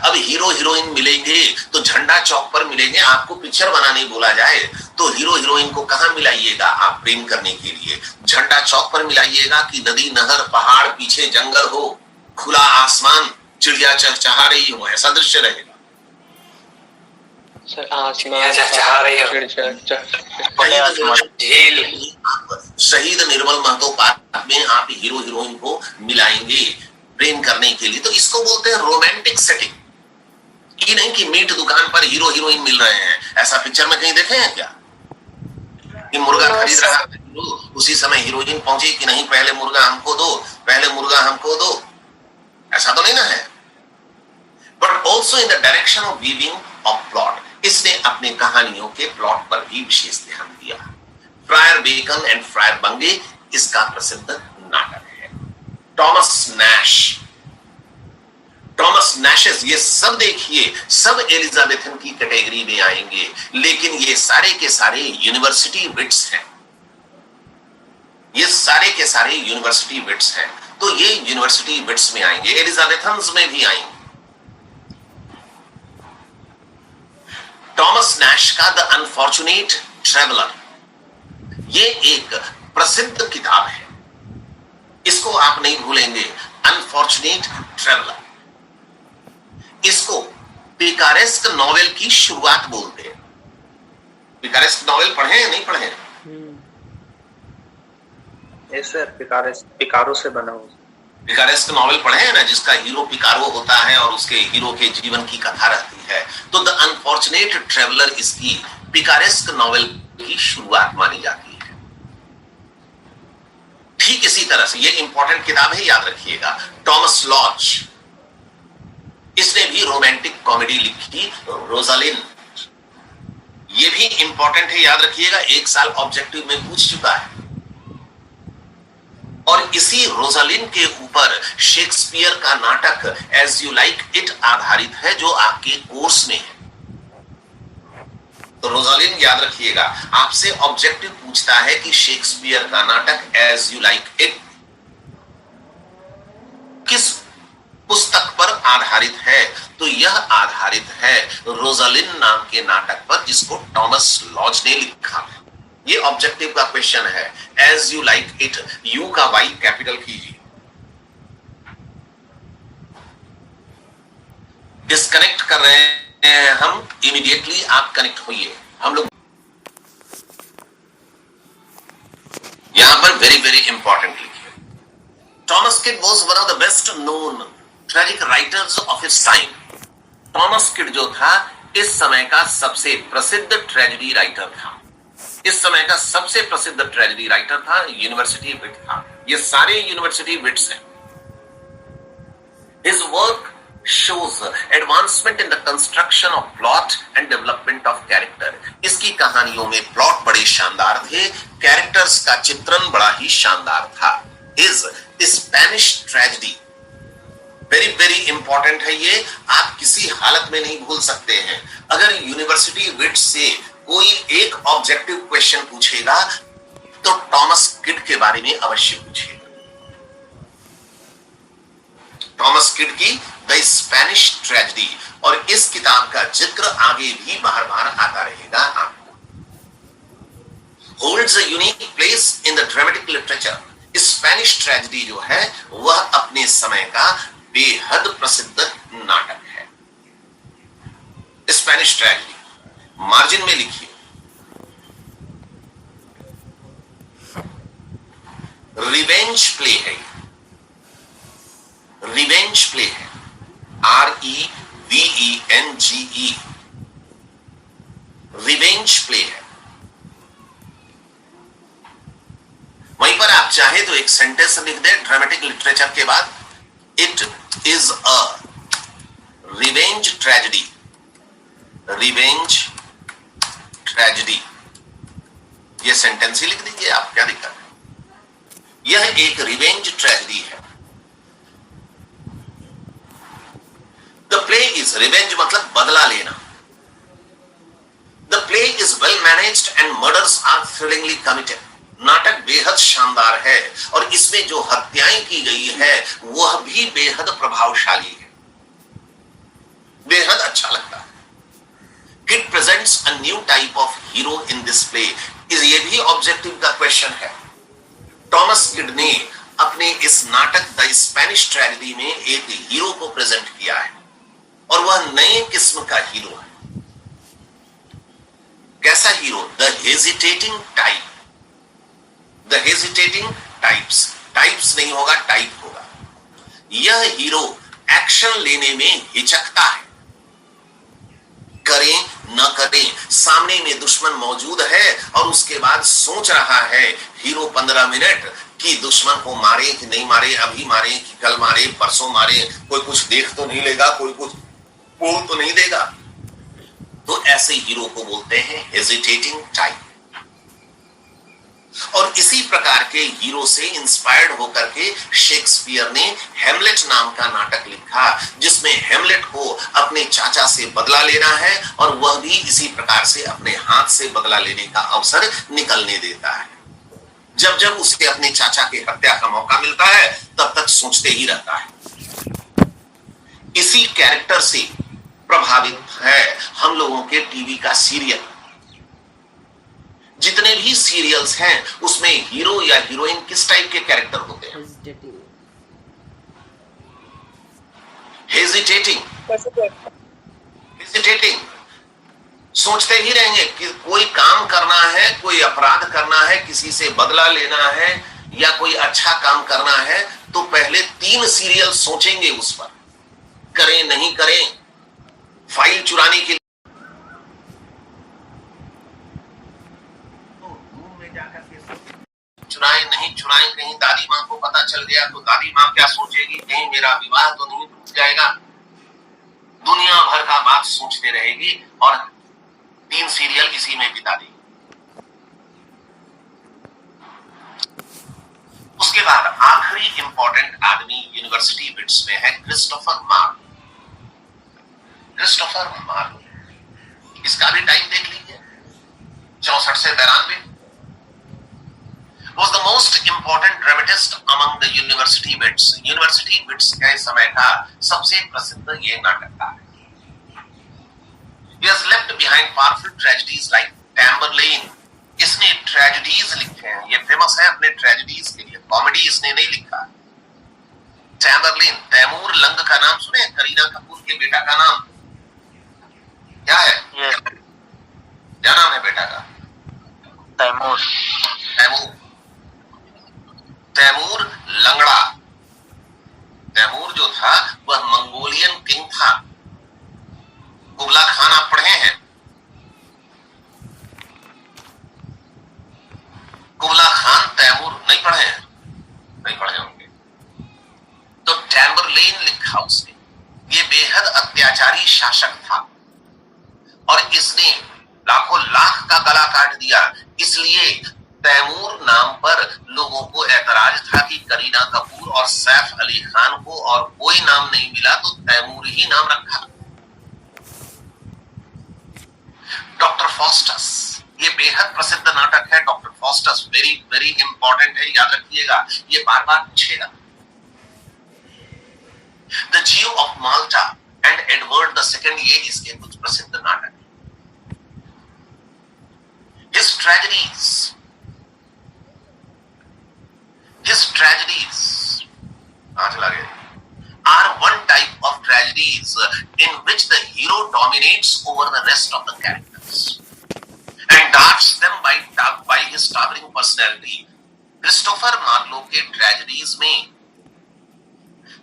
Speaker 1: अब हीरो हीरोइन मिलेंगे तो झंडा चौक पर मिलेंगे। आपको पिक्चर बनाने बोला जाए तो हीरो हीरोइन को कहां मिलाइएगा आप प्रेम करने के लिए? झंडा चौक पर मिलाइएगा कि नदी नहर पहाड़ पीछे जंगल हो, खुला आसमान, चिड़िया चहचहा रही हो, ऐसा दृश्य रहेगा।
Speaker 2: सर आसमान चहचहा रही हो,
Speaker 1: झील। शहीद निर्मल महतो पार्क में आप हीरो हीरोइन को मिलाएंगे प्रेम करने के लिए, तो इसको बोलते हैं रोमांटिक सेटिंग। ये नहीं कि मीट दुकान पर हीरो हीरोइन मिल रहे हैं। ऐसा पिक्चर में कहीं देखे हैं क्या कि मुर्गा खरीद रहा है उसी समय हीरोइन पहुंची कि नहीं पहले मुर्गा हमको दो, पहले मुर्गा हमको दो, ऐसा तो नहीं ना है। But also in the direction of weaving of plot, इसने अपने कहानियों के प्लॉट पर भी विशेष ध्यान दिया। फ्रायर बेकन एंड फ्रायर बंगे इसका प्रसिद्ध नाटक है। टॉमस नैशेस, ये सब देखिए, सब एलिजाबेथन की कैटेगरी में आएंगे, लेकिन ये सारे के सारे यूनिवर्सिटी विट्स हैं। ये सारे के सारे यूनिवर्सिटी विट्स हैं, तो ये यूनिवर्सिटी विट्स में आएंगे, एलिजाबेथन्स में भी आएंगे। टॉमस नैश का द अनफॉर्चुनेट ट्रेवलर, ये एक प्रसिद्ध किताब है, इसको आप नहीं भूलेंगे। अनफॉर्चुनेट ट्रेवलर, इसको पिकारेस्क नॉवेल की शुरुआत बोलते हैं। पिकारेस्क नॉवेल पढ़े या नहीं पढ़े?
Speaker 3: सर पिकारो से बना हुआ
Speaker 1: पिकारेस्क नॉवेल पढ़े हैं ना, जिसका हीरो पिकारो होता है और उसके हीरो के जीवन की कथा रहती है। तो द अनफॉर्चुनेट ट्रेवलर इसकी पिकारेस्क नॉवेल की शुरुआत मानी जाती है। ठीक इसी तरह से ये इंपॉर्टेंट किताब है, याद रखिएगा। टॉमस लॉच, इसने भी रोमांटिक कॉमेडी लिखी, रोजालिन, ये भी इंपॉर्टेंट है, याद रखिएगा। एक साल ऑब्जेक्टिव में पूछ चुका है। और इसी रोजालिन के ऊपर शेक्सपियर का नाटक एज यू लाइक इट आधारित है, जो आपके कोर्स में है। तो रोजालिन याद रखिएगा, आपसे ऑब्जेक्टिव पूछता है कि शेक्सपियर का नाटक एज यू लाइक इट किस पुस्तक पर आधारित है? तो यह आधारित है रोजालिन नाम के नाटक पर, जिसको टॉमस लॉज ने लिखा है। ये ऑब्जेक्टिव का क्वेश्चन है। As you like it, you का वाई कैपिटल कीजिए। डिस्कनेक्ट कर रहे हैं हम, इमीडिएटली आप कनेक्ट होइए। हम लोग यहां पर वेरी वेरी इंपॉर्टेंट लिखिए। Thomas kid was one of the best known tragic writers of his time. Thomas kid जो था इस समय का सबसे प्रसिद्ध ट्रेजेडी राइटर था। इस समय का सबसे प्रसिद्ध ट्रेजेडी राइटर था, यूनिवर्सिटी विट था। ये सारे यूनिवर्सिटी विट्स हैं। His work shows advancement in the construction of plot and development of character. इसकी कहानियों में प्लॉट बड़े शानदार थे, कैरेक्टर्स का चित्रण बड़ा ही शानदार था। His Spanish tragedy very very important है, ये आप किसी हालत में नहीं भूल सकते हैं। अगर यूनिवर्सिटी विट से कोई एक ऑब्जेक्टिव क्वेश्चन पूछेगा तो टॉमस किड के बारे में अवश्य पूछेगा। टॉमस किड की द स्पेनिश ट्रेजेडी, और इस किताब का जिक्र आगे भी बार बार आता रहेगा आपको। Holds a unique place in the dramatic literature. Spanish tragedy जो है वह अपने समय का बेहद प्रसिद्ध नाटक है। स्पेनिश ट्रेजेडी मार्जिन में लिखिए, रिवेंज प्ले है। रिवेंज प्ले है, REVENGE, रिवेंज प्ले है। वहीं पर आप चाहे तो एक सेंटेंस लिख दे ड्रामेटिक लिटरेचर के बाद, it is a revenge tragedy. Revenge tragedy, ये सेंटेंस ही लिख दीजिए आप, क्या दिक्कत है। यह एक रिवेंज ट्रेजेडी है। द प्ले इज रिवेंज मतलब बदला लेना। The play is well managed and murders are thrillingly committed. नाटक बेहद शानदार है और इसमें जो हत्याएं की गई है वह भी बेहद प्रभावशाली है, बेहद अच्छा लगता है। Kid presents a new type of hero in this play, ये भी ऑब्जेक्टिव का क्वेश्चन है। टॉमस किड ने अपने इस नाटक द स्पेनिश ट्रेजेडी में एक हीरो को प्रेजेंट किया है और वह नए किस्म का हीरो है। कैसा hero? The hesitating type. The hesitating types, types नहीं होगा, टाइप होगा। यह हीरो एक्शन लेने में हिचकता है, करें न करें, सामने में दुश्मन मौजूद है और उसके बाद सोच रहा है हीरो 15 मिनट कि दुश्मन को मारे कि नहीं मारे, अभी मारे कि कल मारे, परसों मारे, कोई कुछ देख तो नहीं लेगा, कोई कुछ बोल तो नहीं देगा। तो ऐसे हीरो को बोलते हैं हेजिटेटिंग टाइप। और इसी प्रकार के हीरो से इंस्पायर्ड होकर के शेक्सपियर ने हेमलेट नाम का नाटक लिखा, जिसमें हेमलेट को अपने चाचा से बदला लेना है और वह भी इसी प्रकार से अपने हाथ से बदला लेने का अवसर निकलने देता है। जब जब उसे अपने चाचा की हत्या का मौका मिलता है तब तक सोचते ही रहता है। इसी कैरेक्टर से प्रभावित है हम लोगों के टीवी का सीरियल। जितने भी सीरियल्स हैं उसमें हीरो या हीरोइन किस टाइप के कैरेक्टर होते हैं? हेजिटेटिंग। हेजिटेटिंग, सोचते ही रहेंगे कि कोई काम करना है, कोई अपराध करना है, किसी से बदला लेना है या कोई अच्छा काम करना है, तो पहले 3 सीरियल सोचेंगे उस पर, करें नहीं करें। फाइल चुराने के लिए चुराए नहीं चुराए, कहीं दादी माँ को पता चल गया तो दादी माँ क्या सोचेगी, कहीं मेरा विवाह तो नहीं टूट जाएगा, दुनिया भर का बात सोचते रहेगी और 3 सीरियल इसी में बिता देगी। उसके बाद आखिरी इंपॉर्टेंट आदमी यूनिवर्सिटी बिट्स में है क्रिस्टोफर मार्लो। क्रिस्टोफर मार्लो, इसका भी टाइम देख लीजिए, 64 से 92। was the most important dramatist among the university wits. University wits के समय का सबसे प्रसिद्ध ये नाटककार है। He has left behind powerful tragedies like Tamburlaine. इसने ट्रेजेडीज लिखे हैं, ये फेमस है अपने ट्रेजेडीज के लिए, कॉमेडी इसने नहीं लिखा। टैम्बरलिन, तैमूर लंग का नाम सुने? करीना कपूर के बेटा का नाम क्या है? क्या नाम है बेटा का?
Speaker 3: तैमूर।
Speaker 1: तैमूर, तैमूर लंगड़ा। तैमूर जो था वह मंगोलियन किंग था। कुबला खान आप पढ़े हैं? कुबला खान तैमूर नहीं पढ़े हैं? नहीं पढ़े होंगे। तो टैम्बरलेन लिखा उसने। ये बेहद अत्याचारी शासक था और इसने लाखों लाख का गला काट दिया। इसलिए तैमूर नाम पर लोगों को ऐतराज था कि करीना कपूर और सैफ अली खान को और कोई नाम नहीं मिला तो तैमूर ही नाम रखा। डॉक्टर फॉस्टस, ये बेहद प्रसिद्ध नाटक है। Doctor Faustus very very important है, याद रखिएगा, ये बार बार पूछेगा। The Jio of Malta and Edward II, ये इसके कुछ प्रसिद्ध नाटक है। His tragedies are one type of tragedies in which the hero dominates over the rest of the characters and darts them by his towering personality. Christopher Marlowe के tragedies में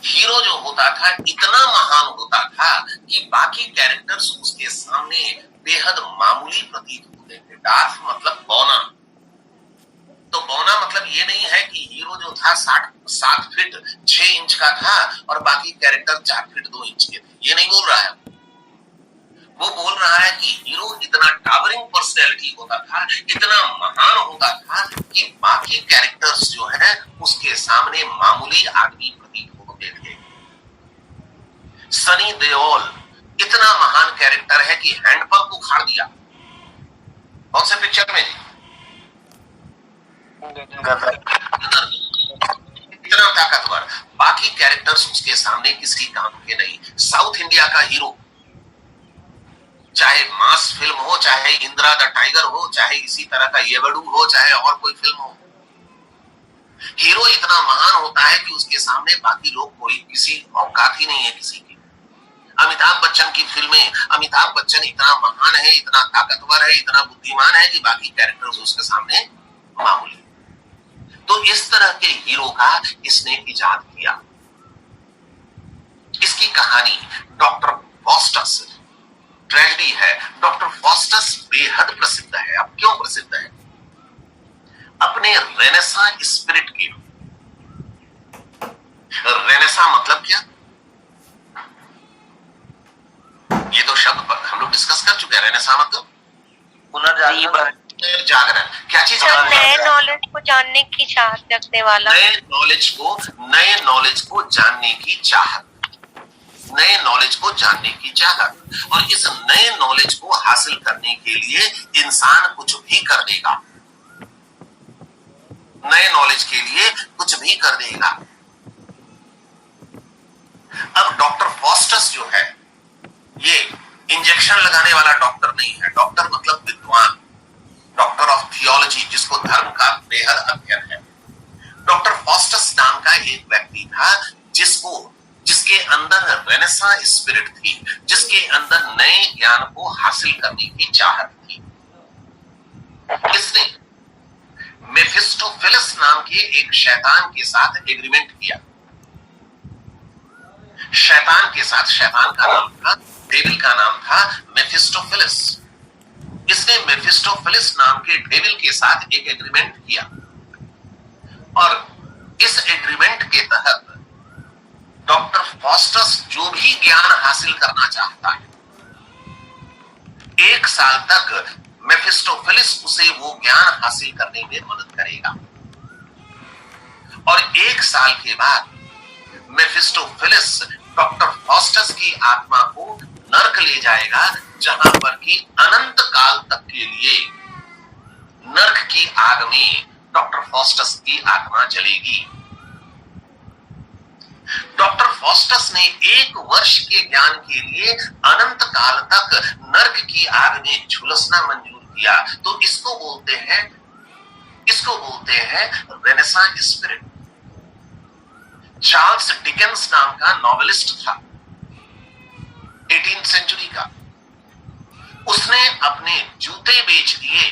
Speaker 1: hero जो होता था इतना महान होता था कि बाकी कैरेक्टर्स उसके सामने बेहद मामूली प्रतीत होते थे। डार्क मतलब बौना। तो बौना मतलब ये नहीं है कि हीरो जो था 7 फीट 6 इंच का था और बाकी कैरेक्टर 4 फीट 2 इंच के थे, ये नहीं बोल रहा है। वो बोल रहा है कि हीरो इतना टावरिंग पर्सनैलिटी होता था, इतना महान होता था कि बाकी कैरेक्टर्स जो है उसके सामने मामूली आदमी प्रतीत होते थे। सनी देओल इतना महान कैरेक्टर है कि हैंडपंप उखाड़ दिया। कौन से पिक्चर में? इतना ताकतवर, बाकी कैरेक्टर्स उसके सामने किसी काम के नहीं। साउथ इंडिया का हीरो, चाहे मास फिल्म हो, चाहे इंदिरा द टाइगर हो, चाहे इसी तरह का येवड़ू हो, चाहे और कोई फिल्म हो, हीरो इतना महान होता है कि उसके सामने बाकी लोग कोई किसी औकात ही नहीं है किसी की। अमिताभ बच्चन की फिल्में, अमिताभ बच्चन इतना महान है, इतना ताकतवर है, इतना बुद्धिमान है कि बाकी कैरेक्टर्स उसके सामने मामूली। तो इस तरह के हीरो का इसने इजाद किया। इसकी कहानी डॉक्टर फॉस्टस, ट्रेजेडी है। डॉक्टर फॉस्टस बेहद प्रसिद्ध है। अब क्यों प्रसिद्ध है? अपने रेनेसा स्पिरिट की। रेनेसा मतलब क्या? ये तो शब्द पर हम लोग डिस्कस कर चुके हैं। रेनेसा मतलब
Speaker 3: पुनर्जागरण।
Speaker 1: क्या चीज?
Speaker 4: नए नॉलेज को जानने की चाहत रखने वाला।
Speaker 1: नए नॉलेज को जानने की चाहत, नए नॉलेज को जानने की चाहत। और इस नए नॉलेज को हासिल करने के लिए इंसान कुछ भी कर देगा। नए नॉलेज के लिए कुछ भी कर देगा। अब डॉक्टर फॉस्टस जो है, ये इंजेक्शन लगाने वाला डॉक्टर नहीं है। डॉक्टर मतलब विद्वान, डॉक्टर ऑफ थियोलॉजी, जिसको धर्म का बेहद अध्ययन है। डॉक्टर फॉस्टस नाम का एक व्यक्ति था जिसके अंदर रेनेसा स्पिरिट थी, जिसके अंदर नए ज्ञान को हासिल करने की चाहत थी। इसने मेफिस्टोफेलिस नाम के एक शैतान के साथ एग्रीमेंट किया। शैतान के साथ, शैतान का नाम था, डेविल का नाम था मेफिस्टोफेलिस। इसने मेफिस्टोफेलिस नाम के डेविल के साथ एक एग्रीमेंट किया और इस एग्रीमेंट के तहत डॉक्टर फॉस्टस जो भी ज्ञान हासिल करना चाहता है, 1 साल तक मेफिस्टोफेलिस उसे वो ज्ञान हासिल करने में मदद करेगा। और 1 साल के बाद मेफिस्टोफेलिस डॉक्टर फॉस्टस की आत्मा को नर्क ले जाएगा, जहां पर कि अनंत काल तक के लिए नर्क की आग में डॉक्टर फॉस्टस की आत्मा जलेगी। डॉक्टर फॉस्टस ने 1 वर्ष के ज्ञान के लिए अनंत काल तक नर्क की आग में झुलसना मंजूर किया। तो इसको बोलते हैं रेनेसा स्पिरिट। चार्ल्स डिकेंस नाम का नॉवेलिस्ट था 18th सेंचुरी का। उसने अपने जूते बेच दिए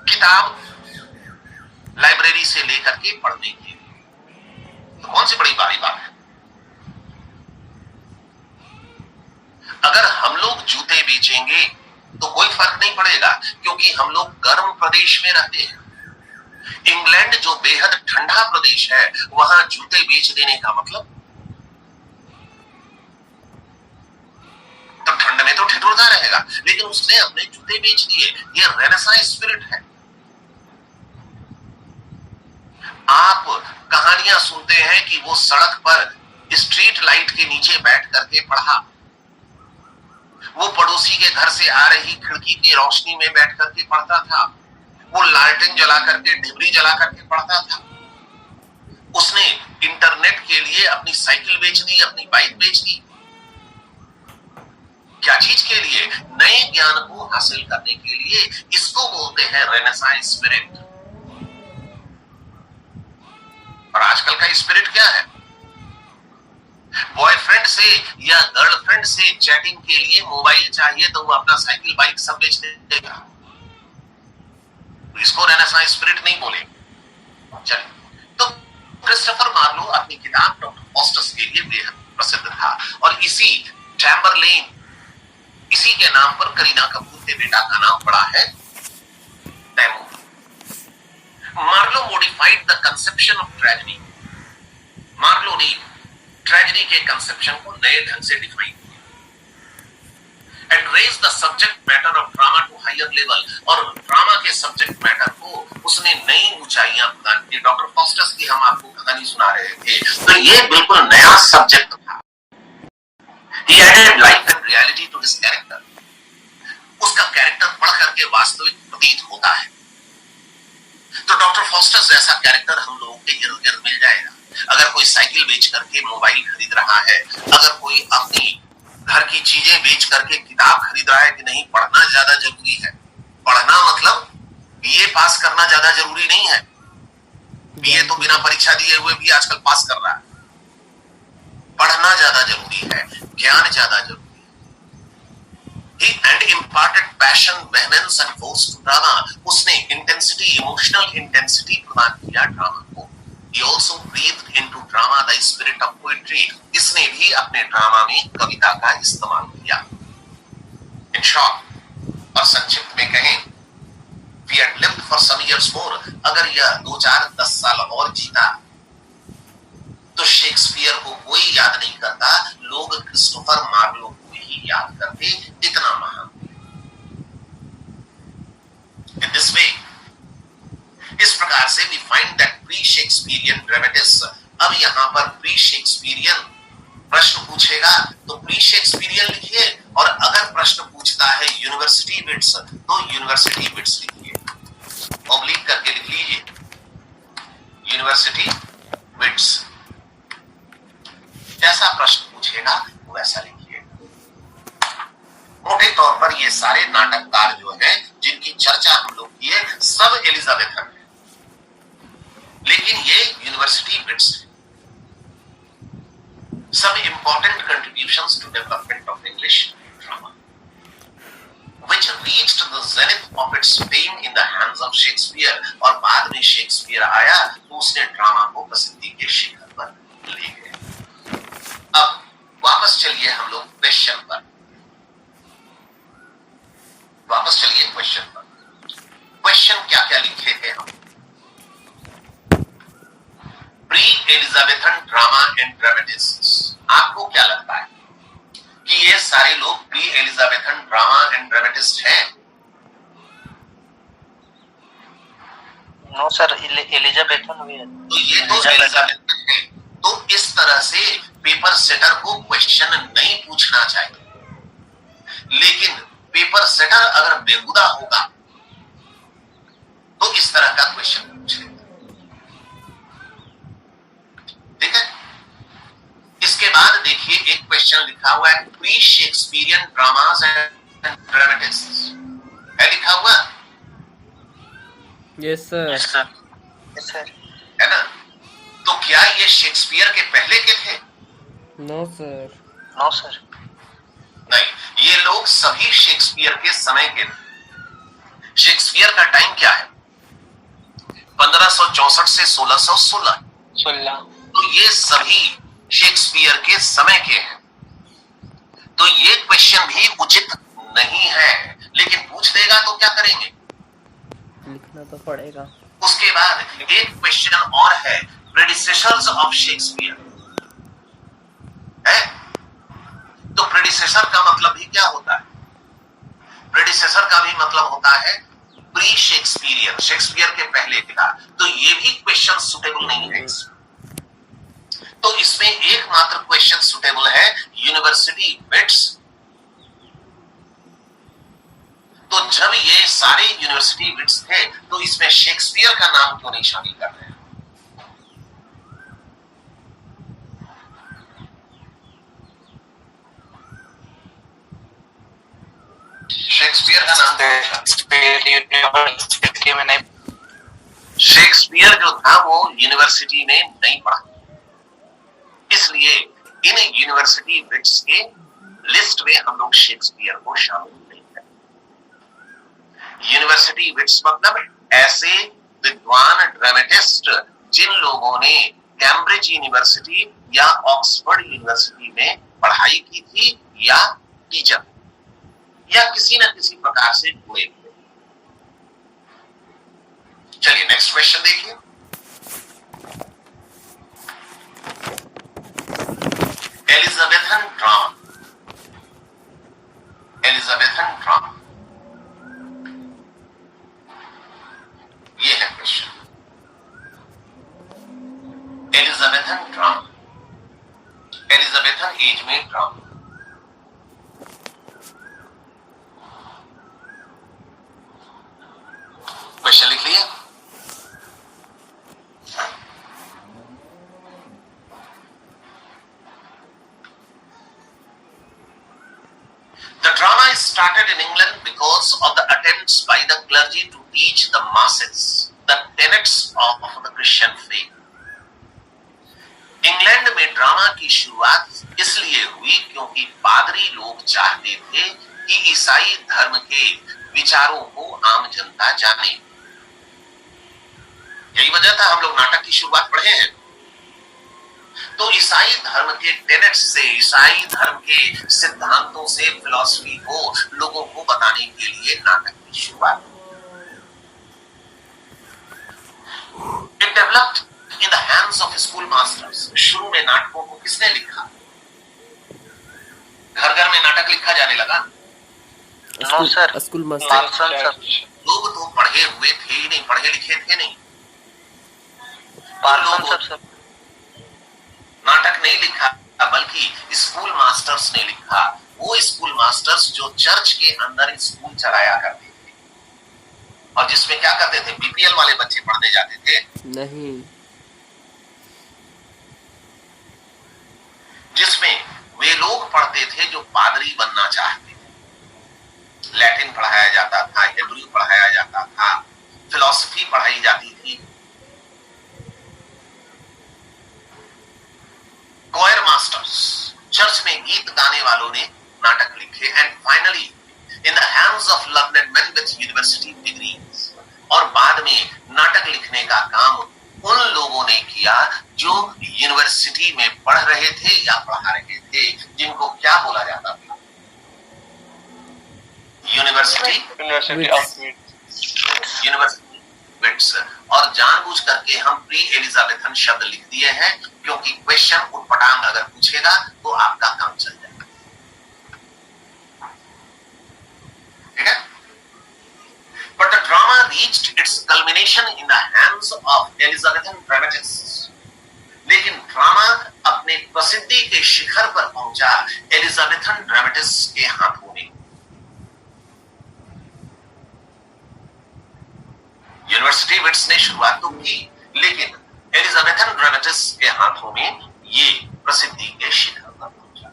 Speaker 1: किताब लाइब्रेरी से लेकर के पढ़ने के लिए। तो कौन सी बड़ी भारी बात है? अगर हम लोग जूते बेचेंगे तो कोई फर्क नहीं पड़ेगा, क्योंकि हम लोग गर्म प्रदेश में रहते हैं। इंग्लैंड जो बेहद ठंडा प्रदेश है, वहां जूते बेच देने का मतलब तो ठंड में तो ठिठुरता रहेगा। लेकिन उसने अपने जूते बेच दिए। ये रेनेसा स्पिरिट है। आप कहानियां सुनते हैं कि वो सड़क पर स्ट्रीट लाइट के नीचे बैठ करके पढ़ा, वो पड़ोसी के घर से आ रही खिड़की की रोशनी में बैठ करके पढ़ता था, वो लालटेन जला करके, डिबरी जला करके पढ़ता था। उसने इंटरनेट के लिए अपनी साइकिल बेच दी, अपनी बाइक बेच दी। क्या चीज के लिए? नए ज्ञान को हासिल करने के लिए। इसको बोलते हैं रेनेसा स्पिरिट। और आजकल का स्पिरिट क्या है? बॉयफ्रेंड से या गर्लफ्रेंड से चैटिंग के लिए मोबाइल चाहिए तो वो अपना साइकिल बाइक सब बेच देगा। इसको रेनेसा स्पिरिट नहीं बोले। चलिए, तो क्रिस्टोफर मार्लो अपनी किताब डॉक्टर फॉस्टस के लिए बेहद प्रसिद्ध था। और इसी चैम्बरलेन, इसी के नाम पर करीना कपूर के बेटा का नाम पड़ा है Timur. Marlowe modified the conception of tragedy. Marlowe ने ट्रेजेडी के कंसेप्शन को नए ढंग से डिफाइन किया। and raise the subject matter of drama to higher level, और ड्रामा के सब्जेक्ट मैटर को उसने नई ऊंचाइयां प्रदान की। डॉक्टर फॉस्टस की हम आपको कहानी सुना रहे थे, तो ये बिल्कुल नया सब्जेक्ट था। He added life and reality to his character. उसका कैरेक्टर पढ़ करके वास्तविक प्रतीत होता है। तो डॉक्टर फॉस्टस जैसा कैरेक्टर हम लोगों के इर्द गिर्द मिल जाएगा। अगर कोई साइकिल बेच करके मोबाइल खरीद रहा है, अगर कोई अपनी घर की चीजें बेच करके किताब खरीद रहा है कि नहीं, पढ़ना ज्यादा जरूरी है। पढ़ना मतलब बीए पास करना ज्यादा जरूरी नहीं है। बीए तो बिना परीक्षा दिए हुए भी आजकल पास कर रहा है। पढ़ना ज्यादा जरूरी है, ज्ञान ज्यादा जरूरी है। He and imparted passion, vehemence and force to drama. उसने इंटेंसिटी, इमोशनल इंटेंसिटी प्रदान किया ड्रामा को। He also breathed into drama the spirit of poetry. इसने भी अपने ड्रामा में कविता का इस्तेमाल किया। In short, और संक्षिप्त में कहें, we had lived for some years more. अगर यह 2, 4, 10 साल और जीता तो शेक्सपियर को कोई याद नहीं करता, लोग क्रिस्टोफर मार्लो को ही याद करते, इतना महान। In this way, इस प्रकार से we find that pre-Shakespearean dramatists, अब यहाँ पर pre-Shakespearean प्रश्न पूछेगा तो pre-Shakespearean लिखिए, और अगर प्रश्न पूछता है यूनिवर्सिटी बिट्स तो यूनिवर्सिटी बिट्स लिखिए, ऑब्लिक करके लिख लीजिए यूनिवर्सिटी बिट्स। जैसा प्रश्न पूछेगा वैसा लिखिए। मोटे तौर पर ये सारे नाटककार जो हैं जिनकी चर्चा हम लोग किए, सब एलिजाबेथन है, लेकिन ये यूनिवर्सिटी बिट्स है। Some important contributions to development of English drama, which reached the zenith of its fame in the hands of Shakespeare, और बाद में शेक्सपियर आया तो उसने ड्रामा को प्रसिद्धि के शिखर पर ले गए। अब वापस चलिए हम लोग क्वेश्चन पर, क्वेश्चन क्या क्या लिखे थे हम? प्री एलिजाबेथन ड्रामा एंड ड्रामेटिस्ट्स, आपको क्या लगता है कि ये सारे लोग pre Elizabethan drama and dramatist हैं?
Speaker 3: नो सर, एलिजाबेथन हुई है।
Speaker 1: तो ये तो एलिजाबेथन है, तो इस तरह से पेपर सेटर को क्वेश्चन नहीं पूछना चाहिए। लेकिन पेपर सेटर अगर बेहुदा होगा तो इस तरह का क्वेश्चन पूछे, ठीक है। इसके बाद देखिए एक क्वेश्चन लिखा हुआ है, प्री शेक्सपियरियन ड्रामास एंड ड्रामेटिस्ट्स, है लिखा हुआ?
Speaker 5: Yes sir.
Speaker 3: यस सर,
Speaker 1: है ना? तो क्या ये शेक्सपियर के पहले के थे?
Speaker 5: No sir.
Speaker 3: नो सर,
Speaker 1: नहीं, ये लोग सभी शेक्सपियर के समय के थे। शेक्सपियर का टाइम क्या है? 1564 से 1616। तो ये सभी शेक्सपियर के समय के हैं। तो ये क्वेश्चन भी उचित नहीं है, लेकिन पूछ देगा तो क्या करेंगे?
Speaker 5: लिखना तो पड़ेगा।
Speaker 1: उसके बाद एक क्वेश्चन और है, प्रेडिसेसर्स ऑफ शेक्सपियर है। तो प्रेडिसेसर का मतलब भी क्या होता है? प्रेडिसेसर का भी मतलब होता है प्री शेक्सपियरियन, शेक्सपियर के पहले का। तो ये भी क्वेश्चन सुटेबल नहीं है। तो इसमें एकमात्र क्वेश्चन सुटेबल है यूनिवर्सिटी बिट्स। तो जब ये सारे यूनिवर्सिटी बिट्स थे तो इसमें शेक्सपियर का नाम क्यों नहीं शामिल कर रहे हैं? शेक्सपियर का नाम
Speaker 3: में नहीं।
Speaker 1: शेक्सपियर जो था वो यूनिवर्सिटी में नहीं पढ़ा, इसलिए इन यूनिवर्सिटी बिट्स के लिस्ट में हम लोग शेक्सपियर को शामिल नहीं करें। यूनिवर्सिटी बिट्स मतलब ऐसे विद्वान ड्रामेटिस्ट जिन लोगों ने कैम्ब्रिज यूनिवर्सिटी या ऑक्सफोर्ड यूनिवर्सिटी में पढ़ाई की थी, या टीचर या किसी न किसी प्रकार से जुड़े हुए। चलिए नेक्स्ट क्वेश्चन देखिए। Elizabethan drama, Elizabethan drama, Elizabethan age में ड्रामा। क्वेश्चन लिख लिया? The drama is started in England because of the attempts by the clergy to teach the masses the tenets of the Christian faith. England में drama की शुरुआत इसलिए हुई क्योंकि पादरी लोग चाहते थे कि ईसाई धर्म के विचारों को आम जनता जाने। यही वजह था हम लोग नाटक की शुरुआत पढ़े हैं। तो ईसाई धर्म के टेनेट्स से, ईसाई धर्म के सिद्धांतों से, फिलॉसफी को लोगों को बताने के लिए नाटक की शुरुआत। It developed in the hands of school masters. शुरू में नाटकों को किसने लिखा? घर घर में नाटक लिखा जाने लगा।
Speaker 3: No sir,
Speaker 5: school master.
Speaker 1: लोग तो पढ़े हुए थे ही नहीं, पढ़े लिखे थे नहीं।
Speaker 3: सर
Speaker 1: नाटक नहीं लिखा, बल्कि स्कूल मास्टर्स ने लिखा। वो स्कूल मास्टर्स जो चर्च के अंदर स्कूल चलाया करते थे, और जिसमें क्या करते थे, बीपीएल वाले बच्चे पढ़ने जाते थे
Speaker 5: नहीं,
Speaker 1: जिसमें वे लोग पढ़ते थे जो पादरी बनना चाहते थे। लैटिन पढ़ाया जाता था, हिब्रू पढ़ाया जाता था, फिलॉसफी पढ़ाई जाती थी। कोयर मास्टर्स, चर्च में गीत गाने वालों ने नाटक लिखे। And finally in the hands of learned main with university degrees. और बाद में नाटक लिखने का काम उन लोगों ने किया जो यूनिवर्सिटी में पढ़ रहे थे या पढ़ा रहे थे, जिनको क्या बोला जाता था? University wits. और जानबूझ करके हम प्री एलिजाबेथन शब्द लिख दिए हैं क्योंकि क्वेश्चन उटपटांग अगर पूछेगा तो आपका काम चल जाएगा। ठीक है? But the drama reached its culmination in the hands of Elizabethan dramatists. लेकिन ड्रामा अपने प्रसिद्धि के शिखर पर पहुंचा एलिजाबेथन ड्रामेटिस्ट के हाथों में। यूनिवर्सिटी विट्स ने शुरुआत तो की, लेकिन एलिजाबेथन ड्रामेटिस्ट के हाथों में ये प्रसिद्धि के शिखर पर पहुंचा।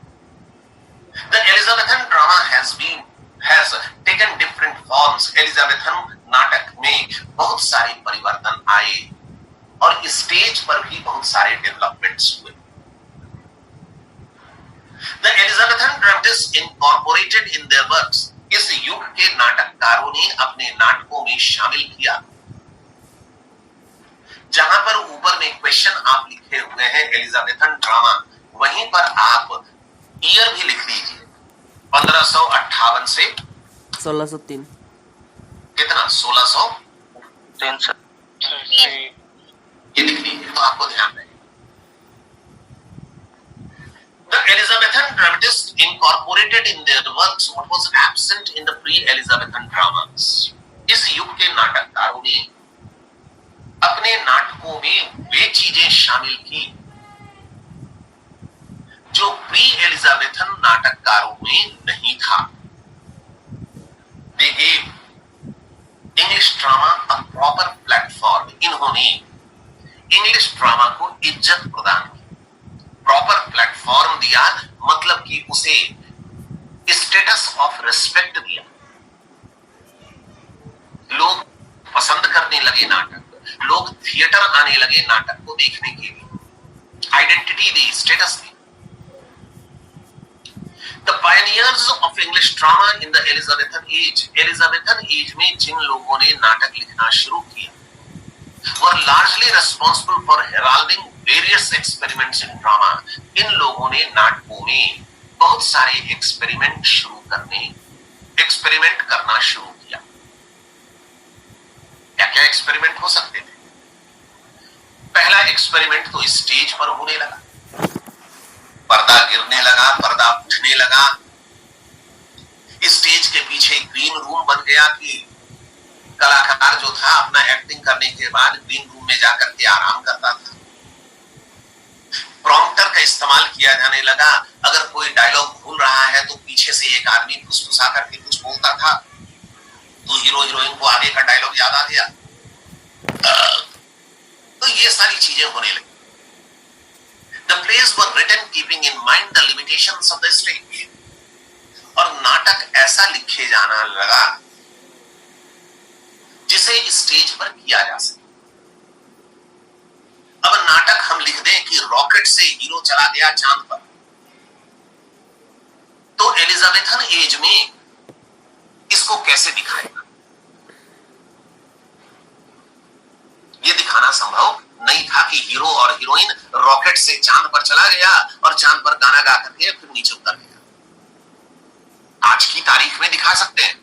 Speaker 1: The Elizabethan drama has taken different forms. Elizabethan नाटक में बहुत सारे परिवर्तन आए और स्टेज पर भी बहुत सारे डेवलपमेंट्स हुए। The Elizabethan dramatists incorporated in their works. इस युग के नाटककारों ने अपने नाटकों में शामिल किया। जहां पर ऊपर में क्वेश्चन आप लिखे हुए हैं एलिजाबेथन ड्रामा, वहीं पर आप ईयर भी लिख लीजिए। 1558 से
Speaker 5: 1603।
Speaker 1: कितना? 1603। ये लिख लीजिए तो आपको ध्यान रहे। The Elizabethan dramatists incorporated in their works what was absent in the pre-Elizabethan dramas. इस युग के नाटककारों ने अपने नाटकों में वे चीजें शामिल की जो प्री एलिजाबेथन नाटककारों में नहीं था। They gave English drama a proper platform. इन्होंने इंग्लिश ड्रामा को इज्जत प्रदान की, प्रॉपर प्लेटफॉर्म दिया, मतलब कि उसे स्टेटस ऑफ रिस्पेक्ट दिया। लोग पसंद करने लगे नाटक, लोग थिएटर आने लगे नाटक को देखने के लिए। Identity the, status the. The pioneers of English drama in the Elizabethan age, Elizabethan age में जिन लोगों ने नाटक लिखना शुरू किया, were largely responsible for heralding various experiments in drama. इन लोगों ने नाटकों में बहुत सारे एक्सपेरिमेंट करना शुरू किया। क्या क्या एक्सपेरिमेंट हो सकते थे? पहला एक्सपेरिमेंट तो स्टेज पर होने लगा। पर्दा गिरने लगा, पर्दा उठने लगा। स्टेज के पीछे ग्रीन रूम बन गया कि कलाकार जो था अपना एक्टिंग करने के बाद ग्रीन रूम में जाकर के आराम करता था। इस्तेमाल किया जाने लगा। अगर कोई डायलॉग भूल रहा है तो पीछे से एक आदमी फुसफुसा करके कुछ बोलता था, तो हीरो हीरोइन को आगे का डायलॉग याद आ गया। तो ये सारी चीजें होने लगी। The plays were written keeping in mind the limitations of the stage. और नाटक ऐसा लिखे जाना लगा जिसे स्टेज पर किया जा सके। अब नाटक हम लिख दें कि रॉकेट से हीरो चला गया चांद पर, तो एलिजाबेथन एज में इसको कैसे दिखाएगा? यह दिखाना संभव नहीं था कि हीरो और हीरोइन रॉकेट से चांद पर चला गया और चांद पर गाना गा करके फिर नीचे उतर गया। आज की तारीख में दिखा सकते हैं।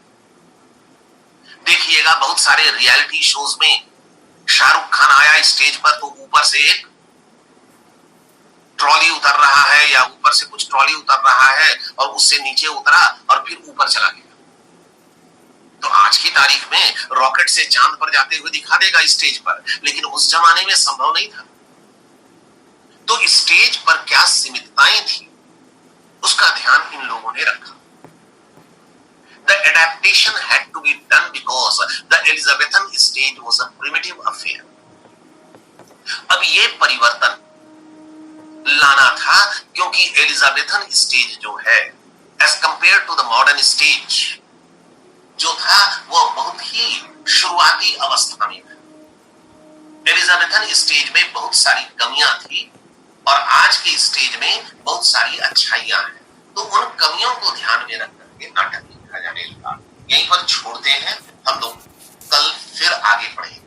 Speaker 1: देखिएगा बहुत सारे रियलिटी शोज में शाहरुख खान आया स्टेज पर तो ऊपर से एक ट्रॉली उतर रहा है या ऊपर से कुछ ट्रॉली उतर रहा है और उससे नीचे उतरा और फिर ऊपर चला गया। तो आज की तारीख में रॉकेट से चांद पर जाते हुए दिखा देगा स्टेज पर, लेकिन उस जमाने में संभव नहीं था। तो स्टेज पर क्या सीमितताएं थी उसका ध्यान इन लोगों ने रखा। The adaptation had to be done because the Elizabethan stage was a primitive affair. अब ये परिवर्तन लाना था क्योंकि एलिजाबेथन स्टेज जो है as compared to the modern stage जो था वो बहुत ही शुरुआती अवस्था में था। एलिजाबेथन स्टेज में बहुत सारी कमियां थी और आज के स्टेज में बहुत सारी अच्छाइयां हैं। तो उन कमियों को ध्यान में रख करके नाटक लिखा जाने लगा। यहीं पर छोड़ते हैं, हम लोग कल फिर आगे बढ़ेंगे।